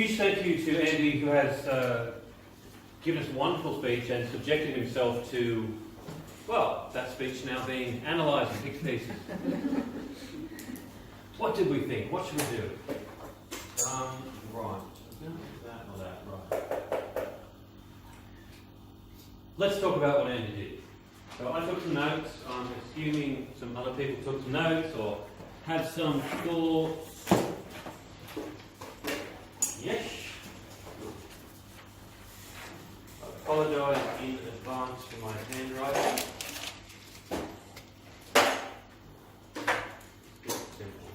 Huge thank you to Andy, who has given us a wonderful speech and subjected himself to, well, that speech now being analysed and picked to pieces. What did we think? What should we do? Right. That or that, right. Let's talk about what Andy did. So I took some notes. I'm assuming some other people took some notes or have some thoughts. Yes. I apologise in advance for my handwriting. It's simple.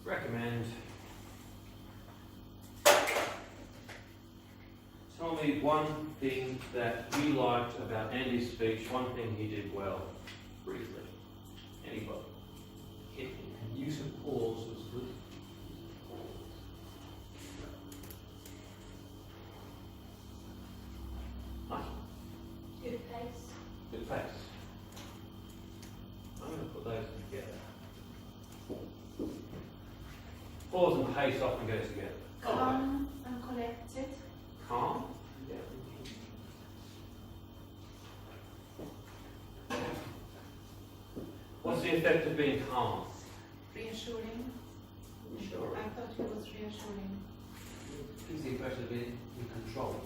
Recommend. Tell me one thing that you liked about Andy's speech, one thing he did well, briefly. Anybody? Hit me. Use of pause was good. Nice. Good pace. Good pace. I'm going to put those together. Pause and pace often go together. Calm and collected. Calm. Yeah. What's the effect of being calm? Reassuring. Sure. I thought he was reassuring. Gives the impression of being in control.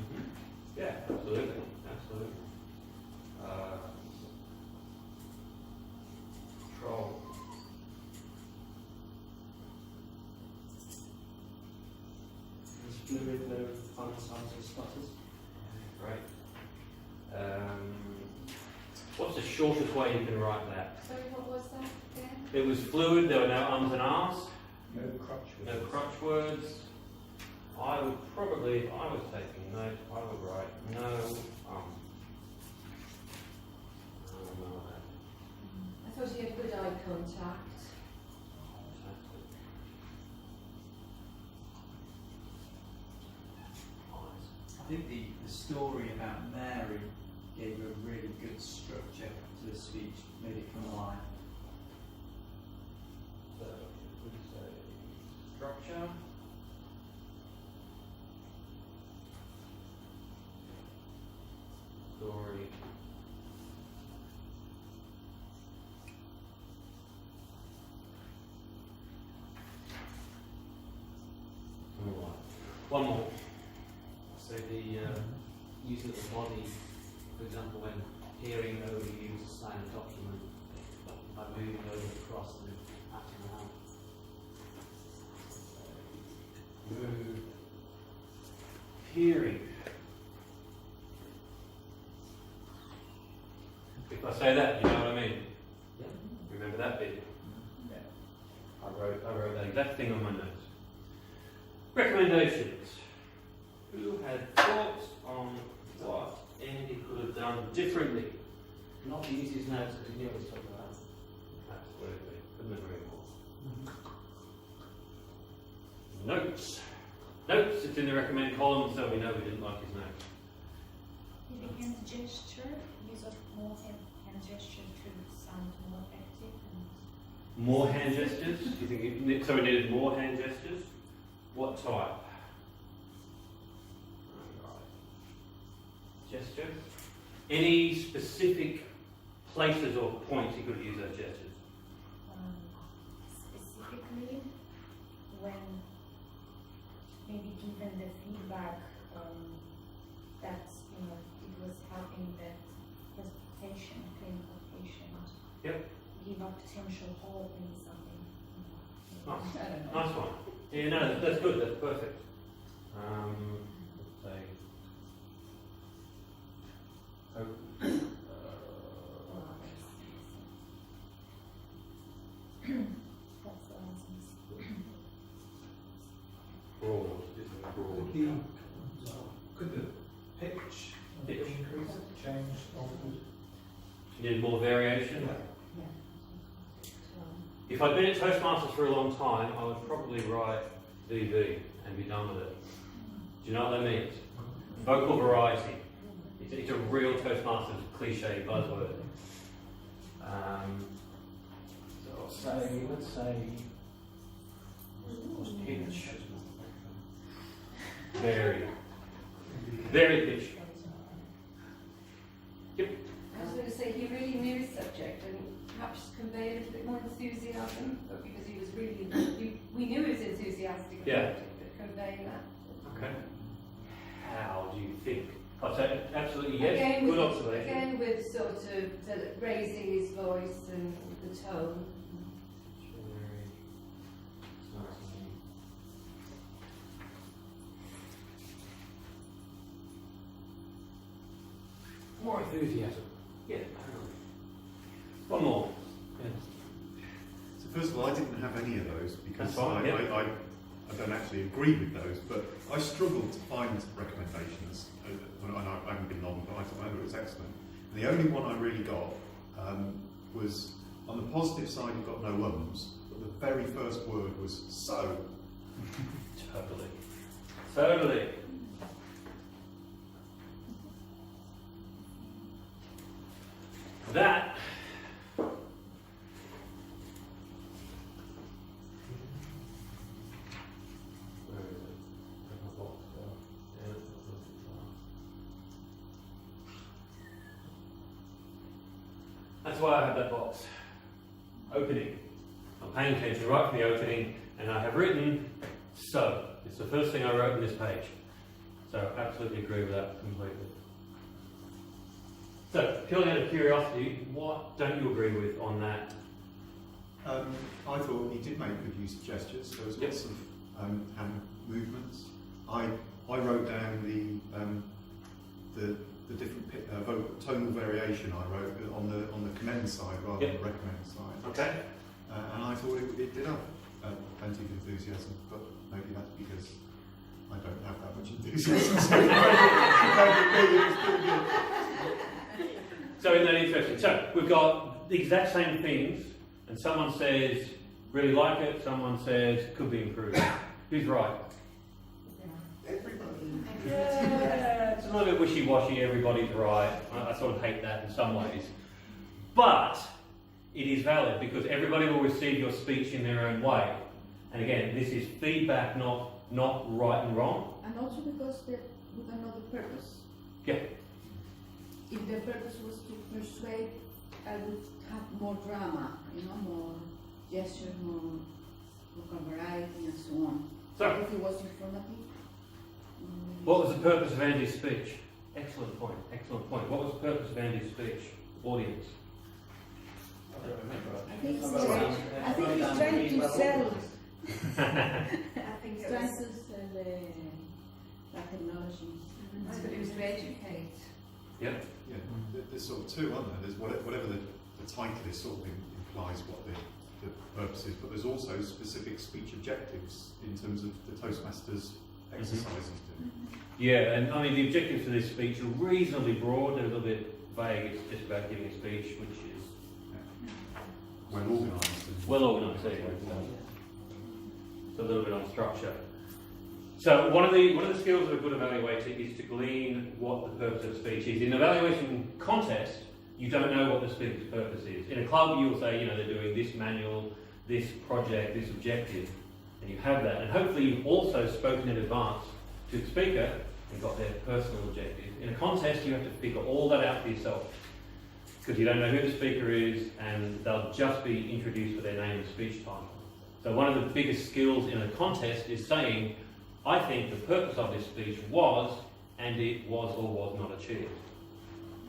Mm-hmm. Yeah, absolutely. Absolutely. Control. It's fluid, no fun signs or stutters. Great. What's the shortest way you can write that? Sorry, what was that again? It was fluid, there were no ums and ahs, No crutch. no crutch words. I would probably, if I was taking notes, I would write no no. I thought he had good eye contact. I think the story about Mary gave a really good structure to the speech, made it come alive. So, we say structure. Story. One more. So the use of the body, for example, when peering over, you use a silent document by moving over the cross and acting around. Move. Hearing. If I say that, you know what I mean? Yeah. Remember that bit? Yeah. I wrote that exact thing on my notes. Recommendations. Who had thoughts on what Andy could have done differently? Not the easiest notes because you know what he's talking about. Absolutely. Couldn't agree more. Notes. Notes, it's in the recommend column, so we know we didn't like his notes. Maybe hand gesture, use of more hand gesture to sound more effective. And More hand gestures? Do you think so we needed more hand gestures? What type? Gesture. Any specific places or points you could use those gestures? specifically when maybe given the feedback that it was helping that patient, clinical patient, Yep. give a potential hope in something. Nice. I don't know. Nice one. Yeah, no, that's good. That's perfect. Let's say. That's the answer. Broad. Could the pitch increase, change, altered? You need more variation. Yeah. If I'd been at Toastmasters for a long time, I would probably write VV and be done with it. Do you know what that means? Vocal variety. It's a real Toastmasters cliche buzzword. So I'll say, let's say, pitch. Very pitch. Yep. I was going to say he really knew his subject and perhaps conveyed a little bit more enthusiasm, but because he was really, we knew he was enthusiastic Yeah. about it, but conveying that. Okay. How do you think? I'd say absolutely yes. Again, Good with, observation. again with sort of raising his voice and the tone. More enthusiasm. Yeah. One more. Yeah. So first of all, I didn't have any of those because That's fine, yeah. I don't actually agree with those, but I struggled to find recommendations. And I haven't been long, but I thought it was excellent. And the only one I really got was, on the positive side, you've got no ums, but the very first word was so. Totally. That where is it? Where's my box? Yeah, that's why I have that box. Opening. I'm paying attention right from the opening, and I have written so. It's the first thing I wrote on this page. So absolutely agree with that completely. So, purely out of curiosity, what don't you agree with on that? I thought he did make good use of gestures. There was lots of hand movements. I wrote down the different vocal tonal variation. I wrote on the commend side rather than the recommend side. Okay. And I thought it did have plenty of enthusiasm, but maybe that's because I don't have that much enthusiasm. So it was pretty good. So isn't that interesting? So we've got the exact same things, and someone says really like it, someone says could be improved. Who's right? Everybody. Yeah, it's a little bit wishy-washy, everybody's right. I sort of hate that in some ways. But it is valid because everybody will receive your speech in their own way. And again, this is feedback, not right and wrong. And also because with another purpose. Yeah. If the purpose was to persuade, I would have more drama, more gestures, more vocal variety, and so on. So, if it was informative. what was the purpose of Andy's speech? Excellent point, excellent point. What was the purpose of Andy's speech? Audience. I don't remember. I think he's trying to sell. I think He's it trying was, to sell the technology. I thought it was to educate. Yeah. Yeah, there's sort of two, aren't there? There's whatever the title is, sort of implies what the purpose is, but there's also specific speech objectives in terms of the Toastmasters exercises. Yeah, and I mean the objectives of this speech are reasonably broad. They're a little bit vague. It's just about giving a speech, which is Well organised. well organised. There you go. It's a little bit on structure. So one of the skills of a good evaluator is to glean what the purpose of the speech is. In an evaluation contest, you don't know what the speaker's purpose is. In a club, you will say, they're doing this manual, this project, this objective, and you have that. And hopefully you've also spoken in advance to the speaker and got their personal objective. In a contest, you have to figure all that out for yourself because you don't know who the speaker is and they'll just be introduced with their name and speech title. So one of the biggest skills in a contest is saying, I think the purpose of this speech was, and it was or was not achieved.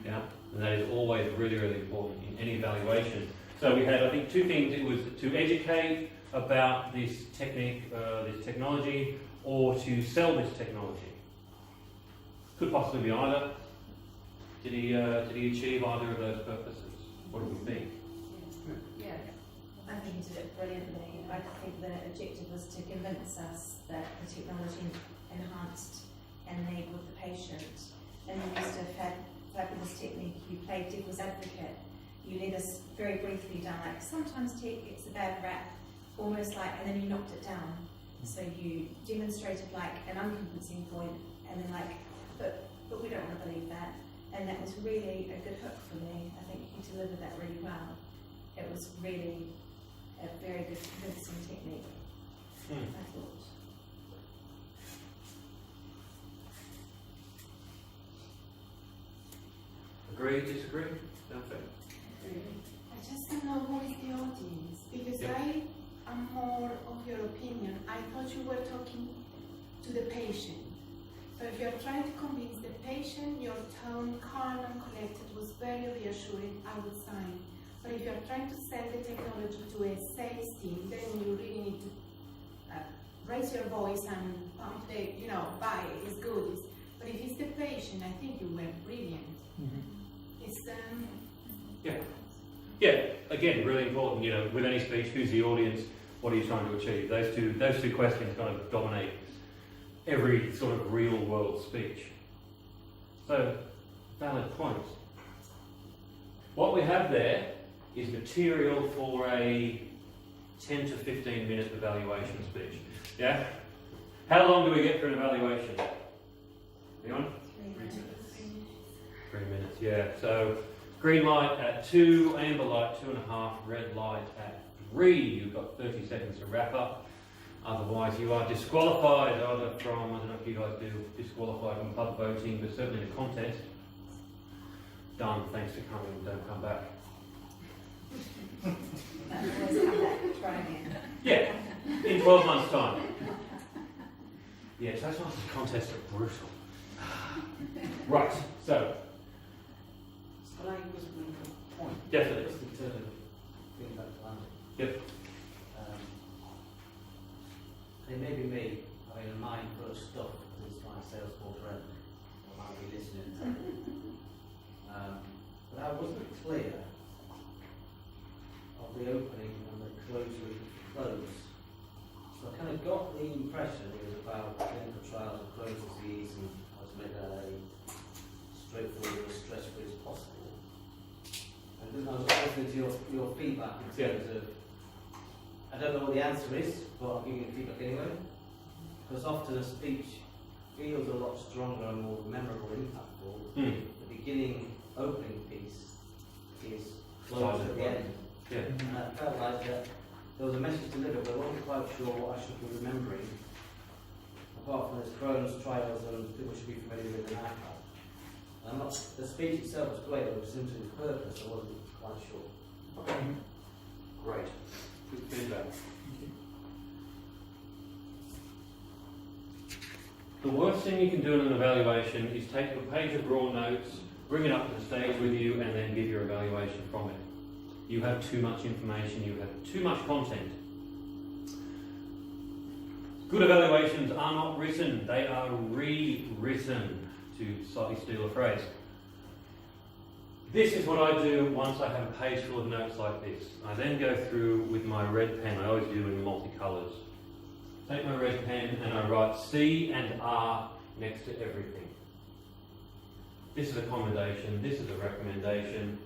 Yeah, and that is always really, really important in any evaluation. So we had, I think, two things. It was to educate about this technique, this technology, or to sell this technology. Could possibly be either. Did he achieve either of those purposes? What do we think? Yeah. I think he did it brilliantly. I think the objective was to convince us that the technology enhanced and enabled the patient. And you used to have had fabulous technique. You played devil's advocate. You led us very briefly down, like sometimes tech gets a bad rap, almost like, and then you knocked it down. So you demonstrated like an unconvincing point, and then like, but we don't want to believe that. And that was really a good hook for me. I think you delivered that really well. it was really a very good convincing technique, I thought. Agree, disagree? Don't think. I just don't know who is the audience, because Yep. I am more of your opinion. I thought you were talking to the patient. So if you're trying to convince the patient, your tone, calm and collected, was very reassuring, I would sign. But if you're trying to sell the technology to a sales team, then you really need to raise your voice and pump the, buy it, it's good. But if it's the patient, I think you were brilliant. It's Yeah, again, really important, with any speech, who's the audience, what are you trying to achieve? Those two questions kind of dominate every sort of real world speech. So, valid points. What we have there is material for a 10 to 15 minute evaluation speech. Yeah? How long do we get for an evaluation? Anyone? 3 minutes, yeah. So, green light at 2, amber light 2.5, red light at 3. You've got 30 seconds to wrap up. Otherwise, you are disqualified either from, I don't know if you guys do, disqualified from pub voting, but certainly the contest. Done, thanks for coming, don't come back. Always come back, try again. Yeah, in 12 months' time. Yeah, Toastmasters contests are brutal. Right, so, Can I just make a point? definitely. Just in terms of getting back to Andy. Yep. It may be me having a mind full of stuff because it's my Salesforce friend, or might be listening. But I wasn't clear of the opening and the close. So I kind of got the impression it was about clinical trials of Crohn's disease and how to make that a straightforward, as stress-free as possible. And then I was listening to your feedback in terms of, I don't know what the answer is, but I'll give you feedback anyway. Because often a speech feels a lot stronger and more memorable and impactful. The beginning opening piece is close at the end. Yeah. And I felt like that there was a message delivered, but I wasn't quite sure what I should be remembering. Apart from there's Crohn's trials and people should be familiar with an iPad. The speech itself was great, but it was simply the purpose, I wasn't quite sure. Okay. Great. Good feedback. The worst thing you can do in an evaluation is take a page of raw notes, bring it up to the stage with you, and then give your evaluation from it. You have too much information, you have too much content. Good evaluations are not written, they are rewritten, to slightly steal a phrase. This is what I do once I have a page full of notes like this. I then go through with my red pen, I always do in multicolours. Take my red pen and I write C and R next to everything. This is a commendation, this is a recommendation.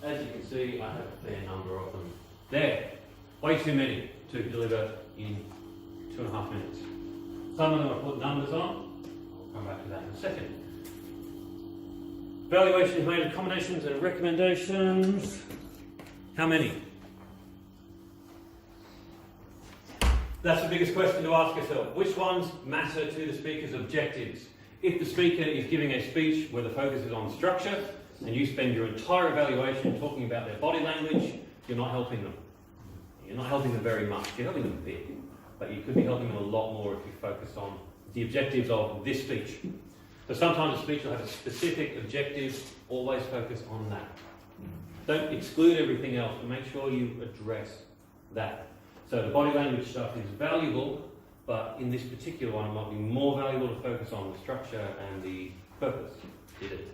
As you can see, I have a fair number of them. There, way too many to deliver in 2.5 minutes. Some of them I put numbers on, I'll come back to that in a second. Evaluation is made of combinations and recommendations. How many? That's the biggest question to ask yourself. Which ones matter to the speaker's objectives? If the speaker is giving a speech where the focus is on structure, and you spend your entire evaluation talking about their body language, you're not helping them. You're not helping them very much. You're helping them a bit, but you could be helping them a lot more if you focus on the objectives of this speech. So sometimes a speech will have a specific objective, always focus on that. Don't exclude everything else, but make sure you address that. So the body language stuff is valuable, but in this particular one it might be more valuable to focus on the structure and the purpose. Did it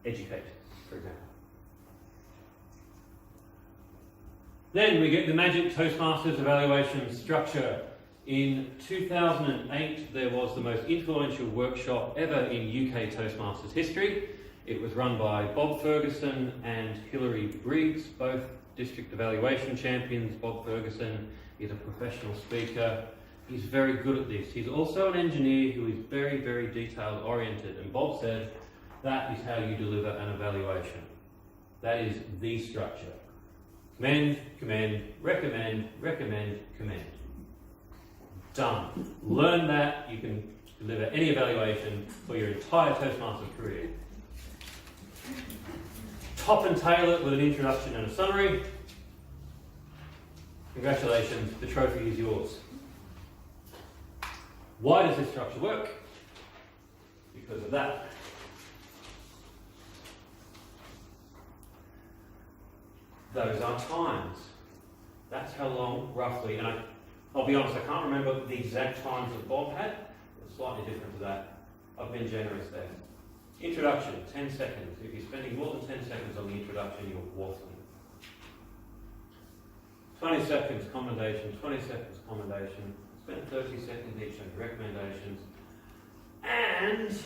educate, for example. Then we get the magic Toastmasters evaluation structure. In 2008, there was the most influential workshop ever in UK Toastmasters history. It was run by Bob Ferguson and Hilary Briggs, both district evaluation champions. Bob Ferguson is a professional speaker. He's very good at this. He's also an engineer who is very, very detail oriented. And Bob said, that is how you deliver an evaluation. That is the structure. Commend, commend, recommend, recommend, commend. Done. Learn that, you can deliver any evaluation for your entire Toastmasters career. Top and tail it with an introduction and a summary. Congratulations, the trophy is yours. Why does this structure work? Because of that. Those are times. That's how long, roughly, and I'll be honest, I can't remember the exact times that Bob had. It's slightly different to that. I've been generous there. Introduction, 10 seconds. If you're spending more than 10 seconds on the introduction, you're waffling. 20 seconds commendation, 20 seconds commendation. Spend 30 seconds each on recommendations. And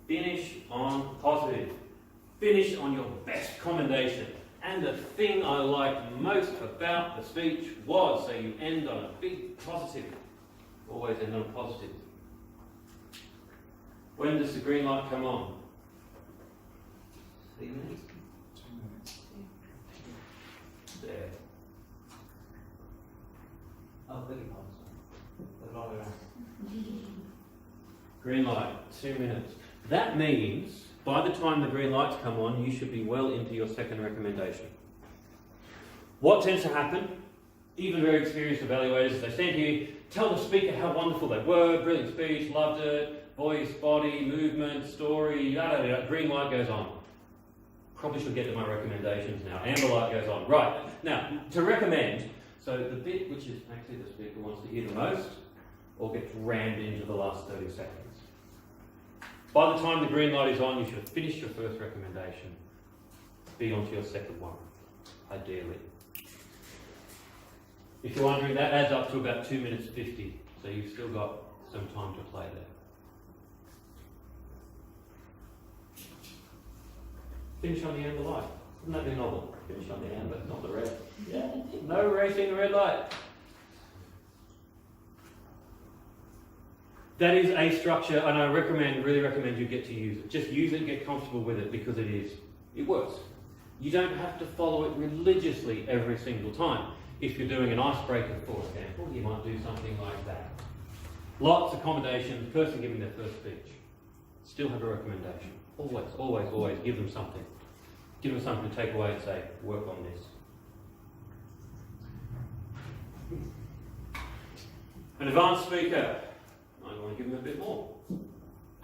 finish on positive. Finish on your best commendation. And the thing I liked most about the speech was, so you end on a big positive. Always end on a positive. When does the green light come on? 3 minutes. 2 minutes. There. Oh, beg your pardon, sorry. The wrong way around. Green light, 2 minutes. That means by the time the green lights come on, you should be well into your second recommendation. What tends to happen, even very experienced evaluators, they stand here, tell the speaker how wonderful they were, brilliant speech, loved it, voice, body, movement, story, green light goes on. Probably should get to my recommendations now. Amber light goes on. Right, now, to recommend, so the bit which is actually the speaker wants to hear the most, or gets rammed into the last 30 seconds. By the time the green light is on, you should have finished your first recommendation. Be on to your second one, ideally. If you're wondering, that adds up to about 2 minutes 50, so you've still got some time to play there. Finish on the amber light. Wouldn't that be novel? Finish on the amber, not the red. Yeah. No racing the red light. That is a structure, and I really recommend you get to use it. Just use it and get comfortable with it because it works. You don't have to follow it religiously every single time. If you're doing an icebreaker, for example, you might do something like that. Lots of accommodations, person giving their first speech. Still have a recommendation. Always, always, always give them something. Give them something to take away and say, work on this. An advanced speaker, I want to give them a bit more.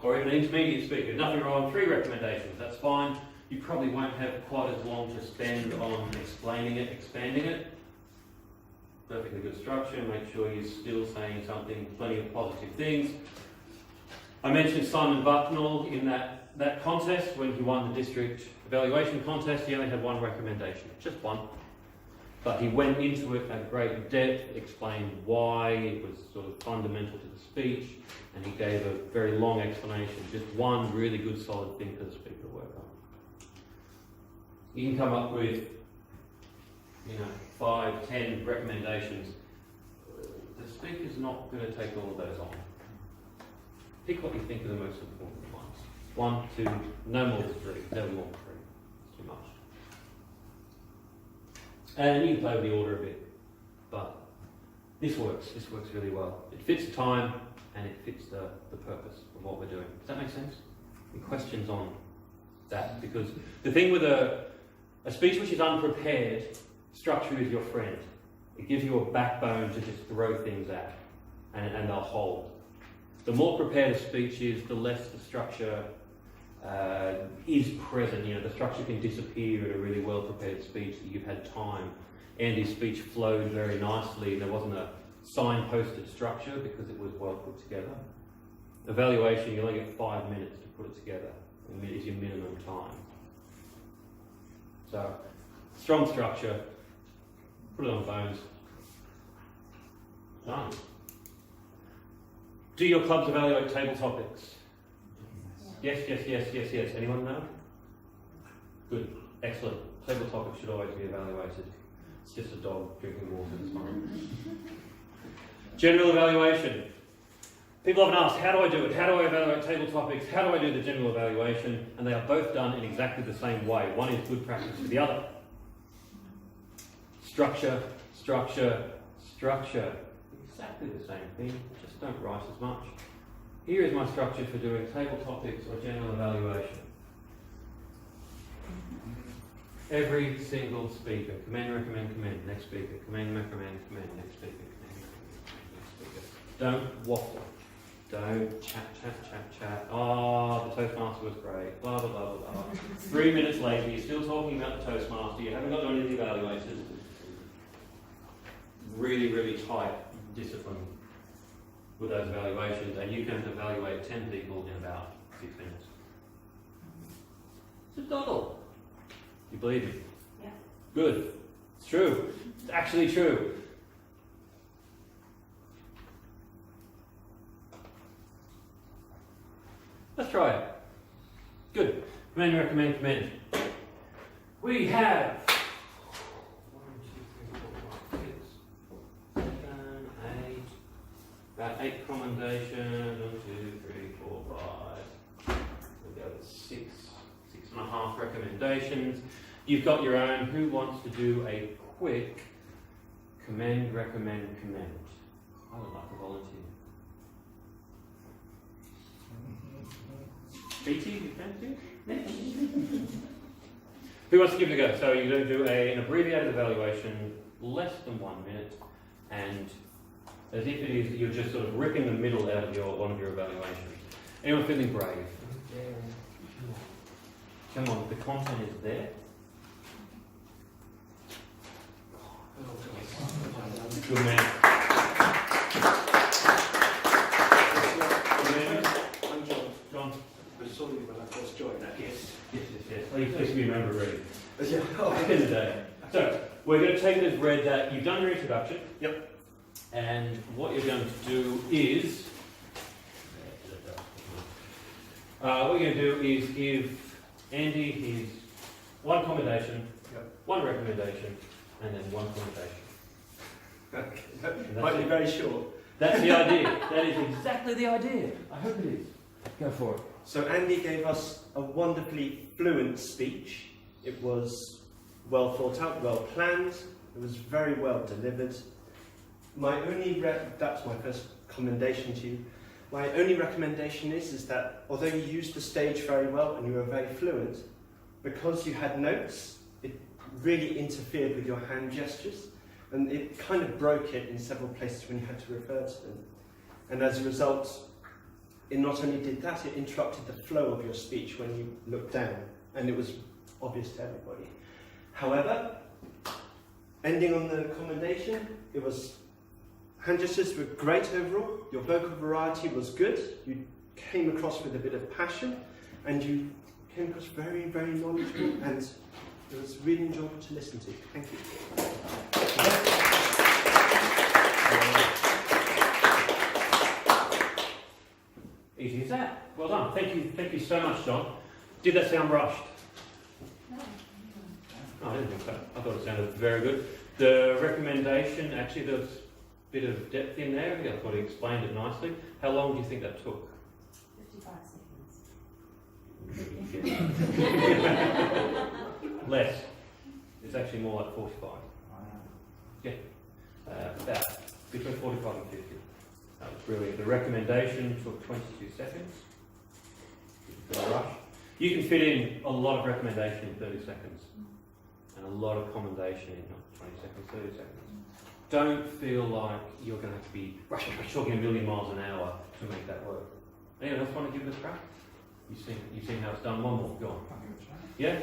Or even an intermediate speaker. Nothing wrong, 3 recommendations, that's fine. You probably won't have quite as long to spend on explaining it, expanding it. Perfectly good structure, make sure you're still saying something, plenty of positive things. I mentioned Simon Bucknell in that contest when he won the district evaluation contest. He only had 1 recommendation, just 1. But he went into it at great depth, explained why it was sort of fundamental to the speech, and he gave a very long explanation. Just 1 really good solid thing for the speaker to work on. You can come up with 5, 10 recommendations. The speaker's not going to take all of those on. Pick what you think are the most important ones. 1, 2, no more than 3. Never more than 3. It's too much. And you can play with the order a bit. But this works. This works really well. It fits the time and it fits the purpose of what we're doing. Does that make sense? Any questions on that? Because the thing with a speech which is unprepared, structure is your friend. It gives you a backbone to just throw things at, and they'll hold. The more prepared a speech is, the less the structure is present. The structure can disappear in a really well-prepared speech that you've had time. Andy's speech flowed very nicely, and there wasn't a signposted structure because it was well put together. Evaluation, you only get 5 minutes to put it together. It's your minimum time. So, strong structure. Put it on phones. Done. Do your clubs evaluate table topics? Yes, yes, yes, yes, yes. Anyone know? Good. Excellent. Table topics should always be evaluated. It's just a dog drinking water, it's fine. General evaluation. People often ask, how do I do it? How do I evaluate table topics? How do I do the general evaluation? And they are both done in exactly the same way. One is good practice for the other. Structure, structure, structure. Exactly the same thing, just don't write as much. Here is my structure for doing table topics or general evaluation. Every single speaker, commend, recommend, commend, next speaker, commend, recommend, commend, next speaker, commend, recommend, next speaker. Don't waffle. Don't chat. Oh, the Toastmaster was great, blah, blah, blah, blah, blah. 3 minutes later, you're still talking about the Toastmaster, you haven't got any of the evaluators. Really, really tight discipline with those evaluations, and you can evaluate 10 people in about 6 minutes. It's a doddle. You believe me? Yeah. Good. It's true. It's actually true. Let's try it. Good. Commend, recommend, commend. We have 1, 2, 3, 4, 5, 6, 7, 8. About 8 commendations. 1, 2, 3, 4, 5. We'll go with 6.5 recommendations. You've got your own. Who wants to do a quick commend, recommend, commend? I would like a volunteer. BT, you fancy? Who wants to give it a go? So you're going to do an abbreviated evaluation, less than 1 minute, and as if it is, you're just sort of ripping the middle out of one of your evaluations. Anyone feeling brave? Come on, the content is there. Good man. I'm John. John. I saw you when I first joined that. Yes. At least we remember already. Yeah. Back in the day. So, we're going to take it as read that you've done your introduction. Yep. And what you're going to do is... what you're going to do is give Andy his one commendation, one recommendation, and then one commendation. Okay. Might be very short. That's the idea. That is exactly the idea. I hope it is. Go for it. So Andy gave us a wonderfully fluent speech. It was well thought out, well planned. It was very well delivered. That's my first commendation to you. My only recommendation is that although you used the stage very well and you were very fluent, because you had notes, it really interfered with your hand gestures, and it kind of broke it in several places when you had to refer to them. And as a result, it not only did that, it interrupted the flow of your speech when you looked down, and it was obvious to everybody. However, ending on the commendation, hand gestures were great overall, your vocal variety was good, you came across with a bit of passion, and you came across very, very knowledgeable, and it was really enjoyable to listen to. Thank you. Easy as that. Well done. Thank you so much, John. Did that sound rushed? No. Oh, I didn't think so. I thought it sounded very good. The recommendation, actually there was a bit of depth in there. I thought he explained it nicely. How long do you think that took? 55 seconds. Less. It's actually more like 45. Yeah. About between 45 and 50. That was brilliant. The recommendation took 22 seconds. Didn't rush. You can fit in a lot of recommendation in 30 seconds. And a lot of commendation in not 20 seconds, 30 seconds. Don't feel like you're going to have to be talking a million miles an hour to make that work. Anyone else want to give it a crack? You've seen how it's done. One more. Go on. Yeah?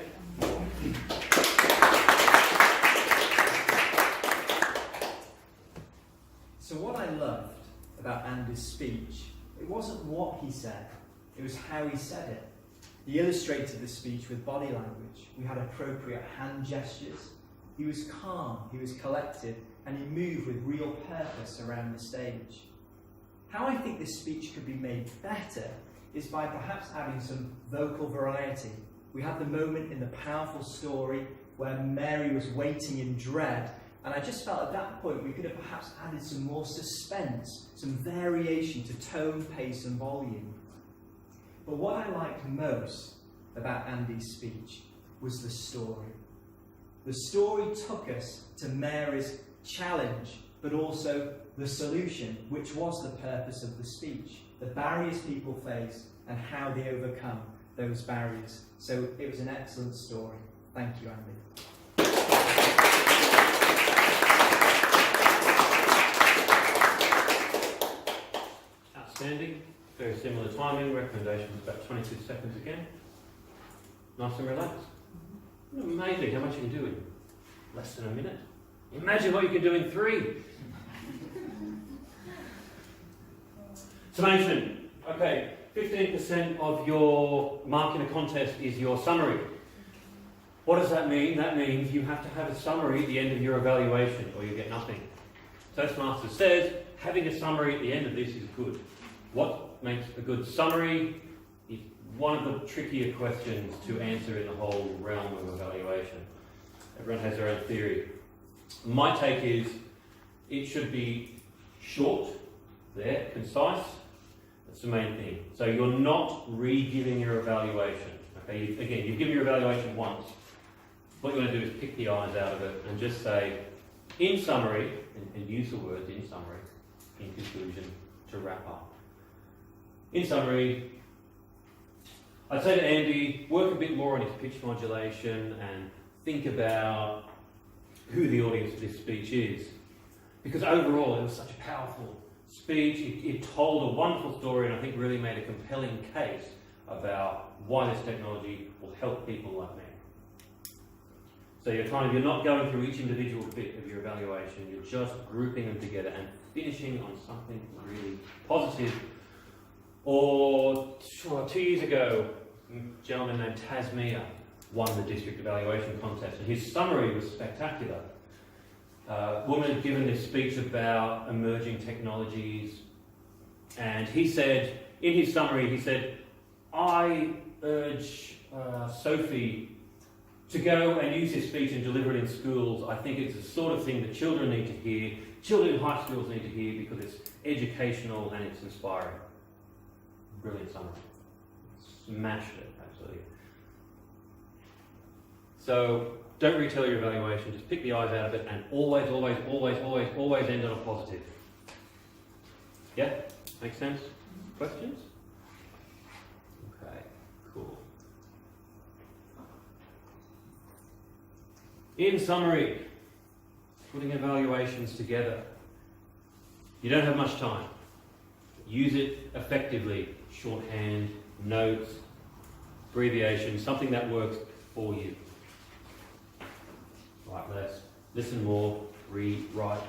So what I loved about Andy's speech, it wasn't what he said, it was how he said it. He illustrated the speech with body language. We had appropriate hand gestures. He was calm, he was collected, and he moved with real purpose around the stage. How I think this speech could be made better is by perhaps adding some vocal variety. We had the moment in the powerful story where Mary was waiting in dread And I just felt at that point we could have perhaps added some more suspense, some variation to tone, pace and volume. But what I liked most about Andy's speech was the story. The story took us to Mary's challenge, but also the solution, which was the purpose of the speech, the barriers people face and how they overcome those barriers. So it was an excellent story. Thank you, Andy. Outstanding. Very similar timing. Recommendation was about 22 seconds again. Nice and relaxed. Amazing how much you can do in less than a minute. Imagine what you can do in 3. Summation. Okay, 15% of your mark in a contest is your summary. What does that mean? That means you have to have a summary at the end of your evaluation or you get nothing. Toastmasters says having a summary at the end of this is good. What makes a good summary is one of the trickier questions to answer in the whole realm of evaluation. Everyone has their own theory. My take is it should be short, there, concise. That's the main thing. So you're not re-giving your evaluation. Okay, again, you've given your evaluation once. What you want to do is pick the eyes out of it and just say, in summary, and use the words in summary, in conclusion, to wrap up. In summary, I'd say to Andy, work a bit more on his pitch modulation and think about who the audience of this speech is. Because overall, it was such a powerful speech. It told a wonderful story and I think really made a compelling case about why this technology will help people like me. So you're not going through each individual bit of your evaluation, you're just grouping them together and finishing on something really positive. Or 2 years ago, a gentleman named Tasmia won the district evaluation contest and his summary was spectacular. A woman had given this speech about emerging technologies and he said, in his summary, he said, I urge Sophie to go and use this speech and deliver it in schools. I think it's the sort of thing that children need to hear, children in high schools need to hear because it's educational and it's inspiring. Brilliant summary. Smashed it, absolutely. So don't retell your evaluation, just pick the eyes out of it and always end on a positive. Yeah? Make sense? Questions? Okay, cool. In summary, putting evaluations together. You don't have much time. Use it effectively. Shorthand, notes, abbreviations, something that works for you. Write less, listen more, rewrite.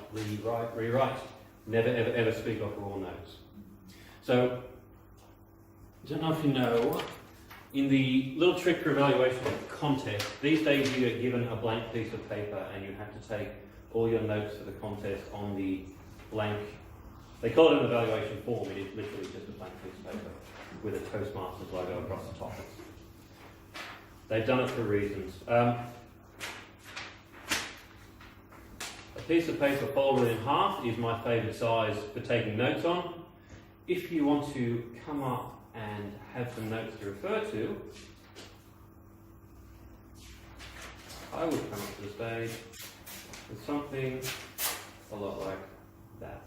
Never ever speak off raw notes. So, I don't know if you know, in the little trick for evaluation contest, these days you get given a blank piece of paper and you have to take all your notes for the contest on the blank. They call it an evaluation form, it is literally just a blank piece of paper with a Toastmasters logo across the top. They've done it for reasons. A piece of paper folded in half is my favourite size for taking notes on. If you want to come up and have some notes to refer to, I would come up to the stage with something a lot like that.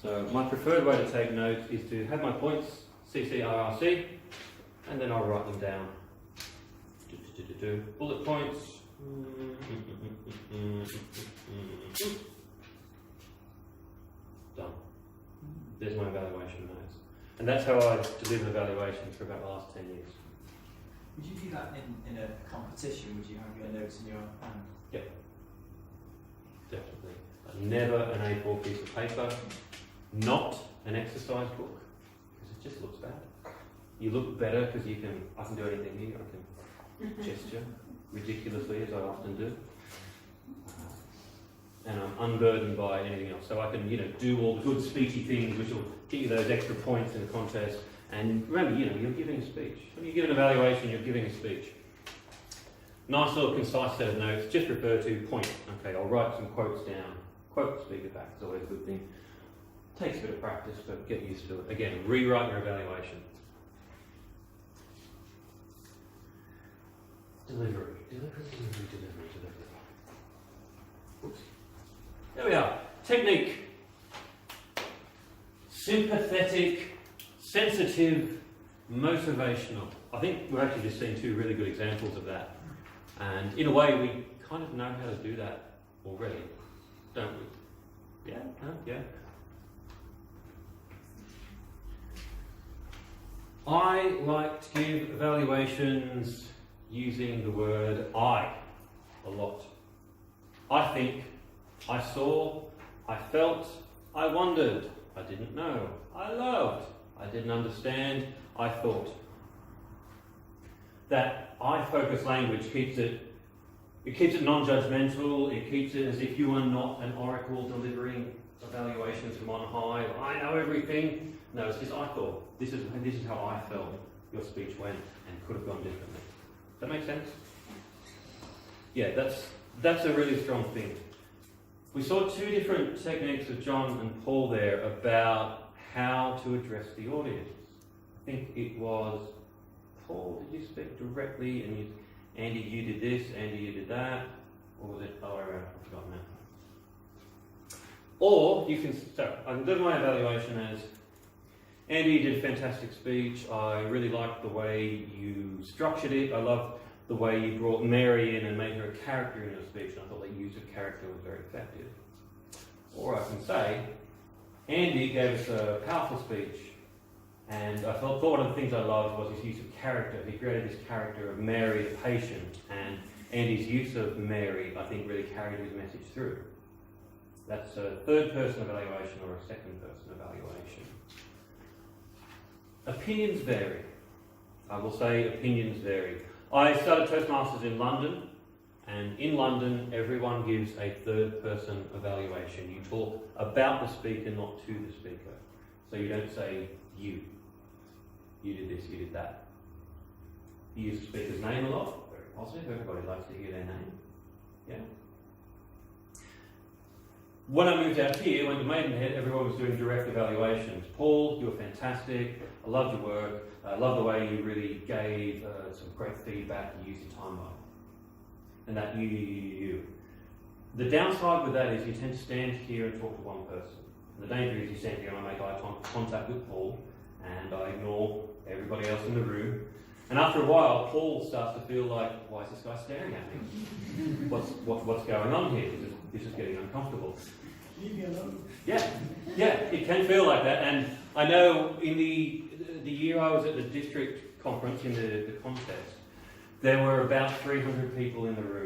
So my preferred way to take notes is to have my points, CCRRC, and then I'll write them down. Bullet points. Done. There's my evaluation notes. And that's how I deliver evaluations for about the last 10 years. Would you do that in a competition? Would you have your notes in your hand? Yep. Definitely. But never an A4 piece of paper. Not an exercise book, because it just looks bad. You look better because I can do anything here. I can gesture ridiculously, as I often do. And I'm unburdened by anything else. So I can, do all the good speechy things which will get you those extra points in the contest. And remember, you're giving a speech. When you give an evaluation, you're giving a speech. Nice little concise set of notes, just refer to point. Okay, I'll write some quotes down. Quote the speaker back is always a good thing. Takes a bit of practice, but get used to it. Again, rewrite your evaluation. Delivery. Oops. There we are. Technique. Sympathetic, sensitive, motivational. I think we've actually just seen two really good examples of that. And in a way, we kind of know how to do that already, don't we? Yeah? No? Yeah? I like to give evaluations using the word I a lot. I think, I saw, I felt, I wondered, I didn't know, I loved, I didn't understand, I thought. That I-focused language keeps it non-judgmental, it keeps it as if you are not an oracle delivering evaluations from on high. I know everything. No, it's just I thought. This is how I felt your speech went and could have gone differently. Does that make sense? Yeah, that's a really strong thing. We saw two different techniques of John and Paul there about how to address the audience. I think it was Paul, did you speak directly and you, Andy, you did this, Andy, you did that? Or was it other way around? I've forgotten that. Or you can, so I can do my evaluation as, Andy, you did a fantastic speech. I really liked the way you structured it. I loved the way you brought Mary in and made her a character in your speech, and I thought the use of character was very effective. Or I can say, Andy gave us a powerful speech, and I thought one of the things I loved was his use of character. He created this character of Mary the patient, and Andy's use of Mary, I think, really carried his message through. That's a third-person evaluation or a second-person evaluation. Opinions vary. I will say opinions vary. I started Toastmasters in London, and in London, everyone gives a third-person evaluation. You talk about the speaker, not to the speaker. So you don't say you. You did this, you did that. You use the speaker's name a lot. Very positive. Everybody likes to hear their name. Yeah. When I moved out here, went to Maidenhead, everyone was doing direct evaluations. Paul, you were fantastic. I loved your work. I love the way you really gave some great feedback. You used your time well. And that you. The downside with that is you tend to stand here and talk to one person. And the danger is you stand here and I make eye contact with Paul, and I ignore everybody else in the room. And after a while, Paul starts to feel like, why is this guy staring at me? What's going on here? This is getting uncomfortable. Leave me alone. Yeah, it can feel like that. And I know in the year I was at the district conference in the contest, there were about 300 people in the room.